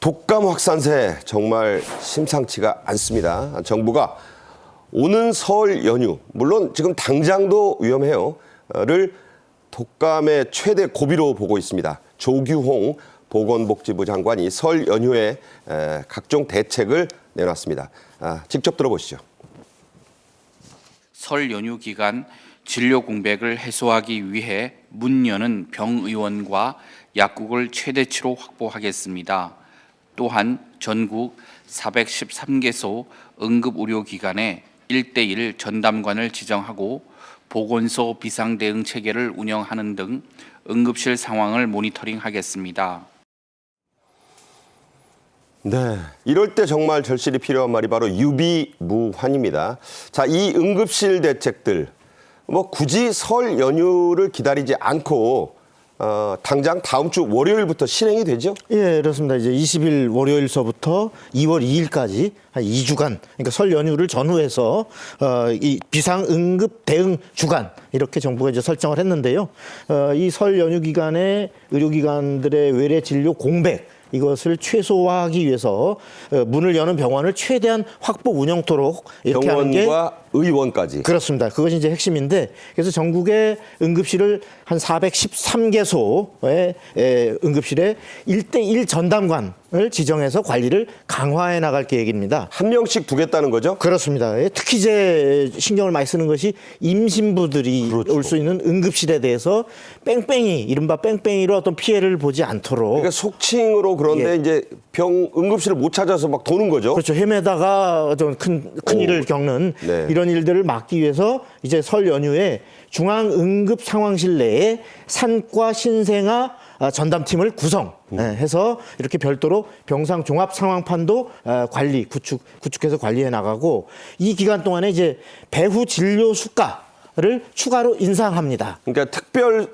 독감 확산세 정말 심상치가 않습니다. 정부가 오는 설 연휴, 물론 지금 당장도 위험해요. 를 독감의 최대 고비로 보고 있습니다. 조규홍 보건복지부 장관이 설 연휴에 각종 대책을 내놨습니다. 직접 들어보시죠. 설 연휴 기간 진료 공백을 해소하기 위해 문 여는 병의원과 약국을 최대치로 확보하겠습니다. 또한 전국 413개소 응급의료기관에 1:1 전담관을 지정하고 보건소 비상대응 체계를 운영하는 등 응급실 상황을 모니터링하겠습니다. 네, 이럴 때 정말 절실히 필요한 말이 바로 유비무환입니다. 자, 이 응급실 대책들 굳이 설 연휴를 기다리지 않고 당장 다음 주 월요일부터 실행이 되죠? 예, 그렇습니다. 이제 20일 월요일서부터 2월 2일까지 한 2주간, 그러니까 설 연휴를 전후해서 이 비상응급 대응 주간 이렇게 정부가 이제 설정을 했는데요. 이 설 연휴 기간에 의료기관들의 외래 진료 공백 이것을 최소화하기 위해서 문을 여는 병원을 최대한 확보 운영토록 이렇게 하는 게 병원과 의원까지. 그렇습니다. 그것이 이제 핵심인데, 그래서 전국의 응급실을 한 413개소의 응급실에 1:1 전담관을 지정해서 관리를 강화해 나갈 계획입니다. 한 명씩 두겠다는 거죠? 그렇습니다. 특히 이제 신경을 많이 쓰는 것이 임신부들이 그렇죠. 올 수 있는 응급실에 대해서 뺑뺑이, 이른바 뺑뺑이로 어떤 피해를 보지 않도록. 그러니까 속칭으로 그런데 이제 응급실을 못 찾아서 막 도는 거죠? 그렇죠. 헤매다가 좀 큰 일을 겪는 네. 이런 일들을 막기 위해서 이제 설 연휴에 중앙응급상황실 내에 산과 신생아 전담팀을 구성해서 이렇게 별도로 병상 종합 상황판도 구축해서 관리해 나가고, 이 기간 동안에 이제 배후 진료 수가를 추가로 인상합니다. 그러니까 특별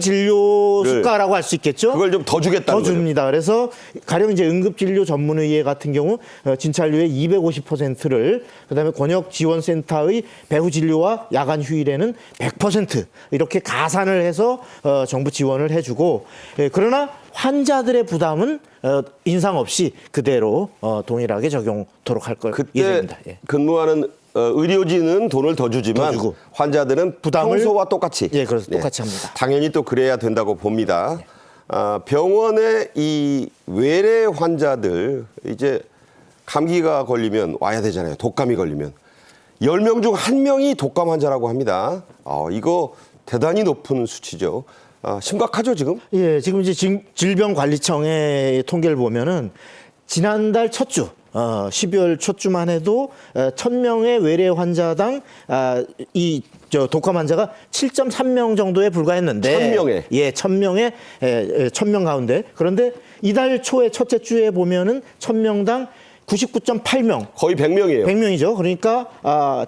진료 수가라고 할 수 있겠죠. 그걸 좀 더 주겠다는 더 줍니다. 그래서 가령 이제 응급진료 전문의회 같은 경우 진찰료의 250%를, 그다음에 권역지원센터의 배후 진료와 야간 휴일에는 100% 이렇게 가산을 해서 정부 지원을 해주고, 그러나 환자들의 부담은 인상 없이 그대로 동일하게 적용토록 할 걸 예정입니다. 그때 근무하는 의료진은 돈을 더 주지만 더 주고, 환자들은 부담을 평소와 똑같이. 그래서 똑같이 합니다. 당연히 또 그래야 된다고 봅니다. 병원에 이 외래 환자들, 이제 감기가 걸리면 와야 되잖아요. 독감이 걸리면 10명 중 1명이 독감 환자라고 합니다. 이거 대단히 높은 수치죠. 심각하죠, 지금? 예, 지금 이제 질병관리청의 통계를 보면은 지난달 첫 주, 12월 첫 주만 해도 1,000명의 외래 환자당 독감 환자가 7.3명 정도에 불과했는데, 1,000명에? 예, 1,000명 가운데. 그런데 이달 초에 첫째 주에 보면은 1,000명당 99.8명. 거의 100명이에요. 100명이죠. 그러니까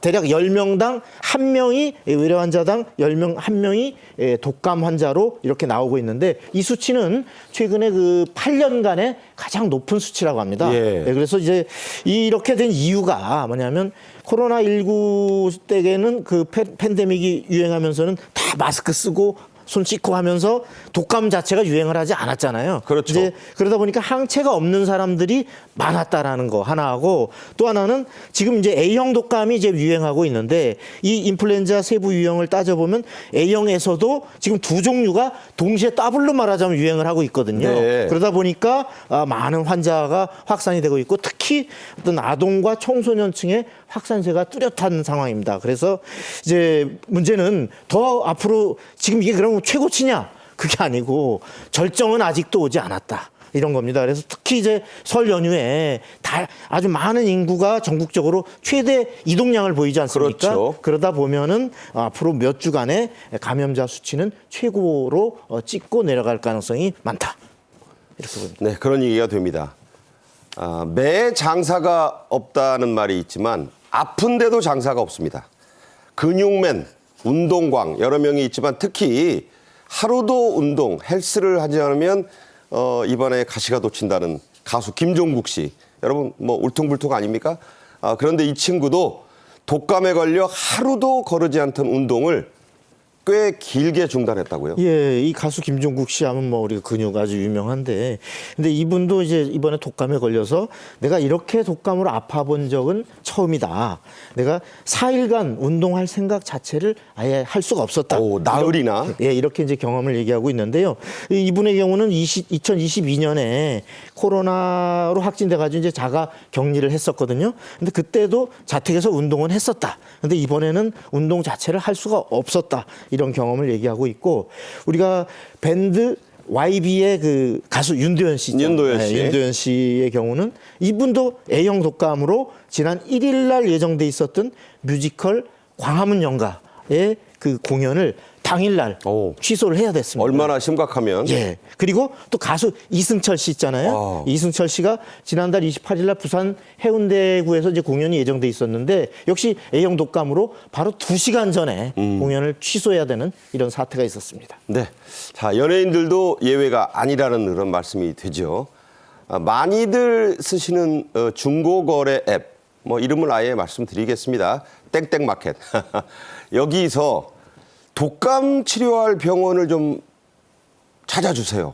대략 10명당 1명이, 외래 환자당 10명 1명이 독감 환자로 이렇게 나오고 있는데, 이 수치는 최근에 그 8년간의 가장 높은 수치라고 합니다. 예. 그래서 이제 이렇게 된 이유가 뭐냐면, 코로나19 때에는 그 팬데믹이 유행하면서는 다 마스크 쓰고 손 씻고 하면서 독감 자체가 유행을 하지 않았잖아요. 그렇죠. 이제 그러다 보니까 항체가 없는 사람들이 많았다라는 거 하나하고, 또 하나는 지금 이제 A형 독감이 이제 유행하고 있는데, 이 인플루엔자 세부 유형을 따져보면 A형에서도 지금 두 종류가 동시에 더블로 말하자면 유행을 하고 있거든요. 네. 그러다 보니까 많은 환자가 확산이 되고 있고, 특히 어떤 아동과 청소년층의 확산세가 뚜렷한 상황입니다. 그래서 이제 문제는 더 앞으로 지금 이게 그럼 최고치냐? 그게 아니고 절정은 아직도 오지 않았다. 이런 겁니다. 그래서 특히 이제 설 연휴에 아주 많은 인구가 전국적으로 최대 이동량을 보이지 않습니까? 그렇죠. 그러다 보면은 앞으로 몇 주간의 감염자 수치는 최고로 찍고 내려갈 가능성이 많다. 이렇게 봅니다. 네, 그런 얘기가 됩니다. 매 장사가 없다는 말이 있지만 아픈데도 장사가 없습니다. 근육맨, 운동광 여러 명이 있지만 특히 하루도 운동, 헬스를 하지 않으면 이번에 가시가 돋친다는 가수 김종국 씨. 여러분 울퉁불퉁 아닙니까? 그런데 이 친구도 독감에 걸려 하루도 거르지 않던 운동을 꽤 길게 중단했다고요? 예, 이 가수 김종국 씨 하면 뭐 우리가 근육 아주 유명한데, 근데 이분도 이제 이번에 독감에 걸려서 내가 이렇게 독감으로 아파본 적은 처음이다. 내가 4일간 운동할 생각 자체를 아예 할 수가 없었다. 오, 나흘이나? 예, 이렇게 이제 경험을 얘기하고 있는데요. 이분의 경우는 2022년에 코로나로 확진돼가지고 이제 자가 격리를 했었거든요. 근데 그때도 자택에서 운동은 했었다. 근데 이번에는 운동 자체를 할 수가 없었다. 이런 경험을 얘기하고 있고, 우리가 밴드 YB의 그 가수 윤도현 씨, 윤도현 씨. 윤도현 씨의 경우는 이분도 A형 독감으로 지난 1일 날 예정돼 있었던 뮤지컬 광화문 연가의 그 공연을 당일날 오. 취소를 해야 됐습니다. 얼마나 심각하면? 예. 그리고 또 가수 이승철 씨 있잖아요. 이승철 씨가 지난달 28일 날 부산 해운대구에서 이제 공연이 예정돼 있었는데 역시 A형 독감으로 바로 2시간 전에 공연을 취소해야 되는 이런 사태가 있었습니다. 네. 자, 연예인들도 예외가 아니라는 그런 말씀이 되죠. 많이들 쓰시는 중고거래 앱, 뭐 이름을 아예 말씀드리겠습니다. 땡땡마켓. 여기서 독감 치료할 병원을 좀 찾아주세요.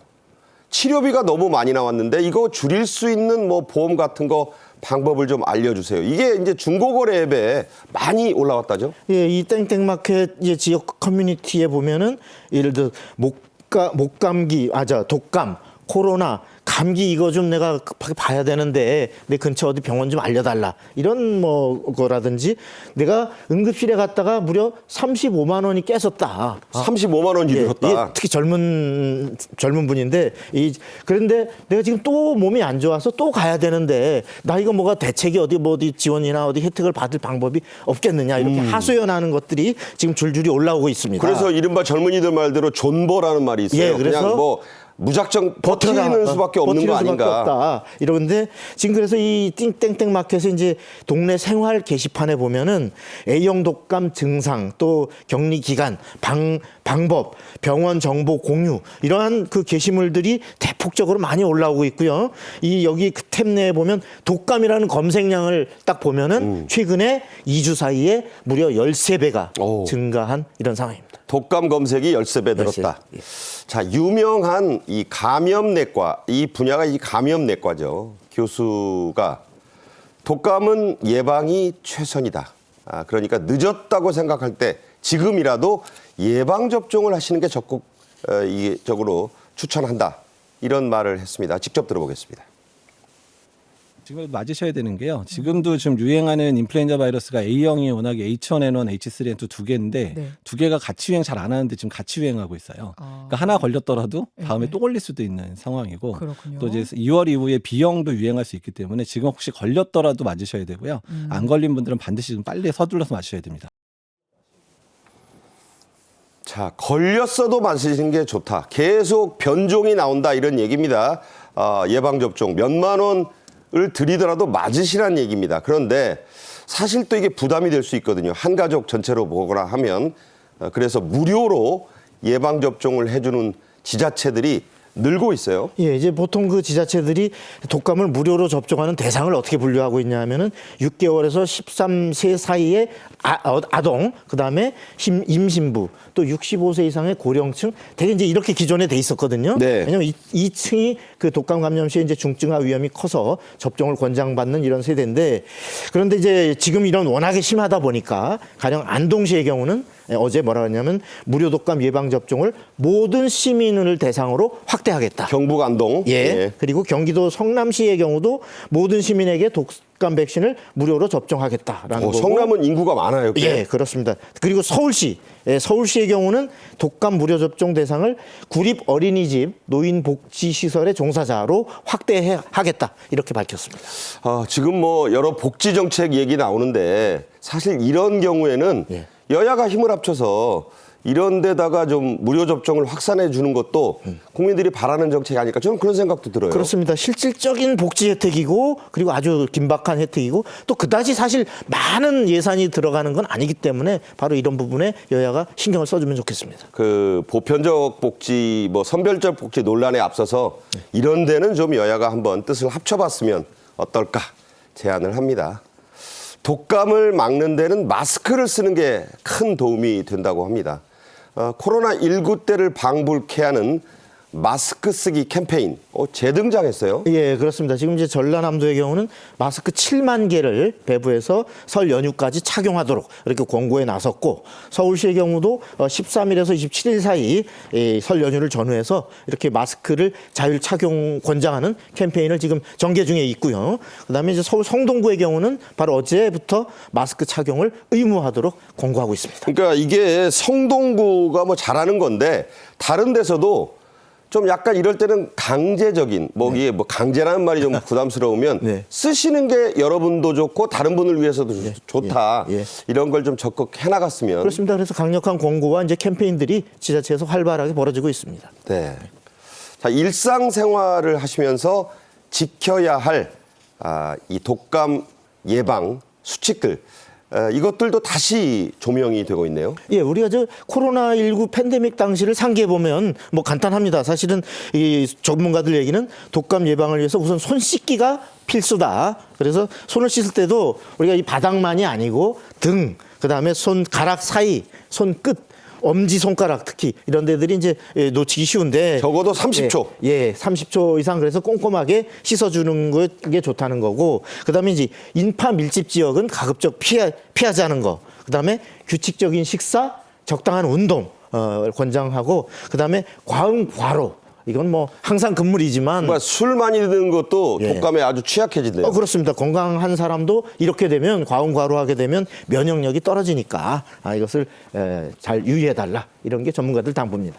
치료비가 너무 많이 나왔는데 이거 줄일 수 있는 뭐 보험 같은 거 방법을 좀 알려주세요. 이게 이제 중고거래 앱에 많이 올라왔다죠? 예, 이 땡땡마켓 이제 지역 커뮤니티에 보면은 예를 들어 목감기, 독감, 코로나, 감기 이거 좀 내가 급하게 봐야 되는데 내 근처 어디 병원 좀 알려달라 이런 뭐 거라든지 내가 응급실에 갔다가 무려 35만 원이 깨졌다. 35만 원이 들었다. 예, 특히 젊은 분인데 그런데 내가 지금 또 몸이 안 좋아서 또 가야 되는데 나 이거 뭐가 대책이 어디 지원이나 어디 혜택을 받을 방법이 없겠느냐 이렇게 하소연하는 것들이 지금 줄줄이 올라오고 있습니다. 그래서 이른바 젊은이들 말대로 존버라는 말이 있어요. 예, 그래서 그냥 뭐 무작정 버티는 수밖에 없는 거 아닌가. 없다. 이런데 지금 그래서 이 땡땡 마켓에 이제 동네 생활 게시판에 보면은 A형 독감 증상 또 격리 기간 방법 병원 정보 공유 이러한 그 게시물들이 대폭적으로 많이 올라오고 있고요. 이 여기 그 탭 내에 보면 독감이라는 검색량을 딱 보면은 최근에 2주 사이에 무려 13배가 오. 증가한 이런 상황입니다. 독감 검색이 13배 늘었다. 예. 자, 유명한 이 감염내과, 이 분야가 이 감염내과죠. 교수가 독감은 예방이 최선이다. 그러니까 늦었다고 생각할 때 지금이라도 예방접종을 하시는 게 적극적으로 추천한다. 이런 말을 했습니다. 직접 들어보겠습니다. 지금 맞으셔야 되는 게요. 지금도 지금 유행하는 인플루엔자 바이러스가 A형이 워낙에 H1N1, H3N2 두 개인데 네. 두 개가 같이 유행 잘 안 하는데 지금 같이 유행하고 있어요. 그러니까 하나 걸렸더라도 다음에 또 걸릴 수도 있는 상황이고 그렇군요. 또 이제 2월 이후에 B형도 유행할 수 있기 때문에 지금 혹시 걸렸더라도 맞으셔야 되고요. 안 걸린 분들은 반드시 좀 빨리 서둘러서 맞으셔야 됩니다. 자, 걸렸어도 맞으시는 게 좋다. 계속 변종이 나온다 이런 얘기입니다. 예방접종 몇만 원을 드리더라도 맞으시란 얘기입니다. 그런데 사실 또 이게 부담이 될 수 있거든요. 한 가족 전체로 보거나 하면. 그래서 무료로 예방접종을 해주는 지자체들이 늘고 있어요. 예, 이제 보통 그 지자체들이 독감을 무료로 접종하는 대상을 어떻게 분류하고 있냐 하면은 6개월에서 13세 사이의 아동, 그 다음에 임신부, 또 65세 이상의 고령층, 되게 이제 이렇게 기존에 돼 있었거든요. 네. 왜냐면 이 층이 그 독감 감염 시에 이제 중증화 위험이 커서 접종을 권장받는 이런 세대인데 그런데 이제 지금 이런 워낙에 심하다 보니까 가령 안동시의 경우는 어제 뭐라 했냐면 무료 독감 예방 접종을 모든 시민을 대상으로 확대하겠다. 경북 안동. 예. 그리고 경기도 성남시의 경우도 모든 시민에게 독감 백신을 무료로 접종하겠다라는 거고. 성남은 인구가 많아요. 꽤. 예, 그렇습니다. 그리고 서울시의 경우는 독감 무료 접종 대상을 구립 어린이집 노인복지시설의 종사자로 확대하겠다 이렇게 밝혔습니다. 지금 뭐 여러 복지 정책 얘기 나오는데 사실 이런 경우에는 예. 여야가 힘을 합쳐서 이런 데다가 좀 무료 접종을 확산해 주는 것도 국민들이 바라는 정책이 아닐까 저는 그런 생각도 들어요. 그렇습니다. 실질적인 복지 혜택이고 그리고 아주 긴박한 혜택이고 또 그다지 사실 많은 예산이 들어가는 건 아니기 때문에 바로 이런 부분에 여야가 신경을 써주면 좋겠습니다. 그 보편적 복지, 뭐 선별적 복지 논란에 앞서서 이런 데는 좀 여야가 한번 뜻을 합쳐봤으면 어떨까 제안을 합니다. 독감을 막는 데는 마스크를 쓰는 게 큰 도움이 된다고 합니다. 코로나19 때를 방불케 하는 마스크 쓰기 캠페인 재등장했어요. 예, 그렇습니다. 지금 이제 전라남도의 경우는 마스크 7만 개를 배부해서 설 연휴까지 착용하도록 이렇게 권고에 나섰고, 서울시의 경우도 13일에서 27일 사이 설 연휴를 전후해서 이렇게 마스크를 자율 착용 권장하는 캠페인을 지금 전개 중에 있고요. 그다음에 이제 서울 성동구의 경우는 바로 어제부터 마스크 착용을 의무화하도록 권고하고 있습니다. 그러니까 이게 성동구가 뭐 잘하는 건데 다른 데서도 좀 약간 이럴 때는 강제적인 이게 뭐 강제라는 말이 좀 부담스러우면 네. 쓰시는 게 여러분도 좋고 다른 분을 위해서도 좋다. 예. 이런 걸 좀 적극 해나갔으면. 그렇습니다. 그래서 강력한 권고와 이제 캠페인들이 지자체에서 활발하게 벌어지고 있습니다. 네. 자, 일상생활을 하시면서 지켜야 할 이 독감 예방 수칙들, 이것들도 다시 조명이 되고 있네요. 예, 우리가 저 코로나19 팬데믹 당시를 상기해 보면 뭐 간단합니다. 사실은 이 전문가들 얘기는 독감 예방을 위해서 우선 손 씻기가 필수다. 그래서 손을 씻을 때도 우리가 이 바닥만이 아니고 등, 그다음에 손가락 사이, 손끝, 엄지 손가락 특히 이런 데들이 이제 놓치기 쉬운데 적어도 30초. 예, 30초 이상 그래서 꼼꼼하게 씻어주는 게 좋다는 거고, 그다음에 이제 인파 밀집 지역은 가급적 피하자는 거, 그다음에 규칙적인 식사, 적당한 운동 권장하고, 그다음에 과음 과로, 이건 뭐 항상 금물이지만 그러니까 술 많이 드는 것도 예. 독감에 아주 취약해진대요. 그렇습니다. 건강한 사람도 이렇게 되면 과음 과로하게 되면 면역력이 떨어지니까 이것을 잘 유의해달라, 이런 게 전문가들 당부입니다.